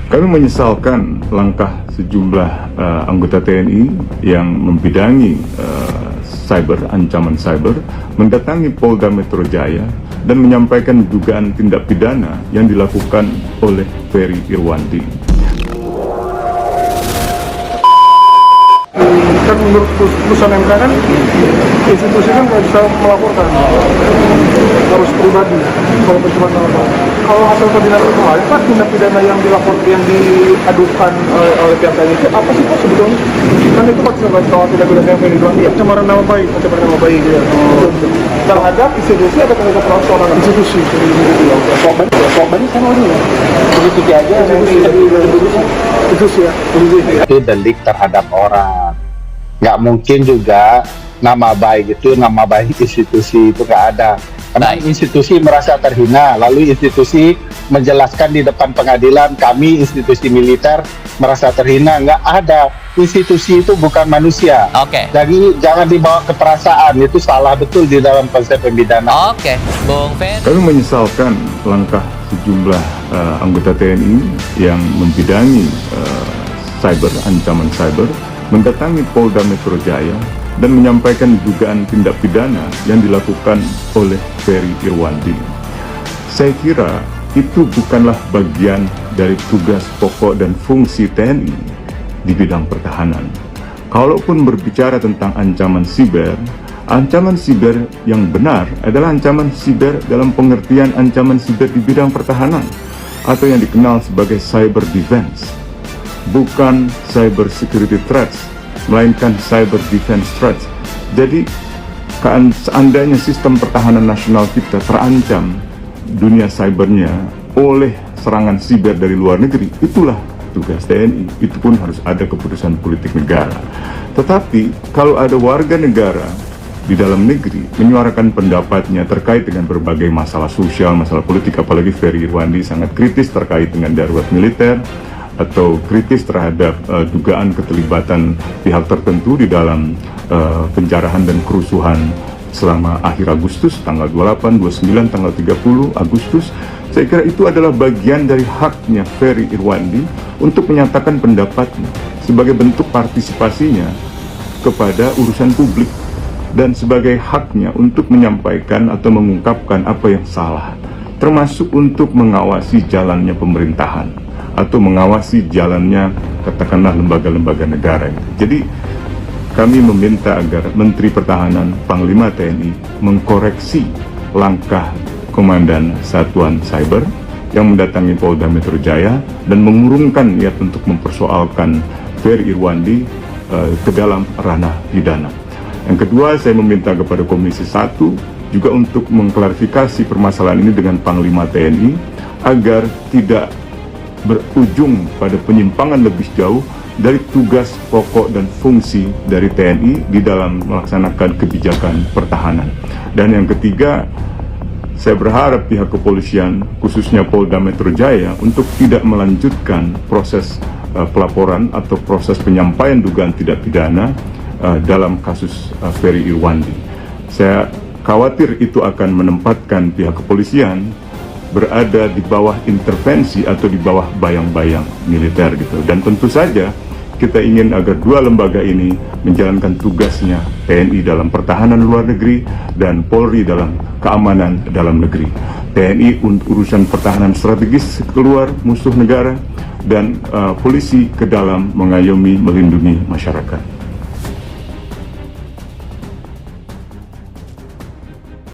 Kami menyesalkan langkah sejumlah anggota TNI yang membidangi ancaman cyber, mendatangi Polda Metro Jaya dan menyampaikan dugaan tindak pidana yang dilakukan oleh Ferry Irwandi. Kan menurut putusan MK kan institusi kan nggak bisa melaporkan, harus pribadi kalau pencemaran nama baik. Kalau hasil koordinasi kemarin Pak, tindak pidana yang diadukan oleh pihak lain itu apa sih Pak sebetulnya? Kan itu Pak soal tindak pidana yang dibilang ya pencemaran nama baik ya. Terhadap institusi atau terhadap perorangan? Institusi. Korbannya sama ini ya. Institusi aja. Institusi ya. Itu delik terhadap orang. Nggak mungkin juga nama baik institusi itu nggak ada. Karena institusi merasa terhina, lalu institusi menjelaskan di depan pengadilan, kami institusi militer merasa terhina. Nggak ada. Institusi itu bukan manusia. Oke. Jadi jangan dibawa ke perasaan, itu salah betul di dalam konsep pembidana. Oke, Bung Ferry. Kami menyesalkan langkah sejumlah anggota TNI yang membidangi ancaman cyber, mendatangi Polda Metro Jaya dan menyampaikan dugaan tindak pidana yang dilakukan oleh Ferry Irwandi. Saya kira itu bukanlah bagian dari tugas pokok dan fungsi TNI di bidang pertahanan. Kalaupun berbicara tentang ancaman siber yang benar adalah ancaman siber dalam pengertian ancaman siber di bidang pertahanan atau yang dikenal sebagai cyber defense. Bukan cyber security threats, melainkan cyber defense threats. Jadi, seandainya sistem pertahanan nasional kita terancam dunia cybernya oleh serangan siber dari luar negeri, itulah tugas TNI. Itu pun harus ada keputusan politik negara. Tetapi, kalau ada warga negara di dalam negeri menyuarakan pendapatnya terkait dengan berbagai masalah sosial, masalah politik, apalagi Ferry Irwandi sangat kritis terkait dengan darurat militer, atau kritis terhadap dugaan keterlibatan pihak tertentu di dalam penjarahan dan kerusuhan selama akhir Agustus, tanggal 28, 29, tanggal 30 Agustus. Saya kira itu adalah bagian dari haknya Ferry Irwandi untuk menyatakan pendapatnya sebagai bentuk partisipasinya kepada urusan publik dan sebagai haknya untuk menyampaikan atau mengungkapkan apa yang salah, termasuk untuk mengawasi jalannya pemerintahan atau mengawasi jalannya katakanlah lembaga-lembaga negara. Jadi kami meminta agar Menteri Pertahanan, Panglima TNI mengkoreksi langkah Komandan Satuan Cyber yang mendatangi Polda Metro Jaya dan mengurungkan niat untuk mempersoalkan Ferry Irwandi ke dalam ranah pidana. Yang kedua, saya meminta kepada Komisi 1 juga untuk mengklarifikasi permasalahan ini dengan Panglima TNI agar tidak berujung pada penyimpangan lebih jauh dari tugas pokok dan fungsi dari TNI di dalam melaksanakan kebijakan pertahanan. Dan yang ketiga, saya berharap pihak kepolisian, khususnya Polda Metro Jaya, untuk tidak melanjutkan proses pelaporan atau proses penyampaian dugaan tindak pidana dalam kasus Ferry Irwandi. Saya khawatir itu akan menempatkan pihak kepolisian berada di bawah intervensi atau di bawah bayang-bayang militer gitu. Dan tentu saja kita ingin agar dua lembaga ini menjalankan tugasnya, TNI dalam pertahanan luar negeri dan Polri dalam keamanan dalam negeri. TNI untuk urusan pertahanan strategis keluar musuh negara dan polisi ke dalam mengayomi melindungi masyarakat.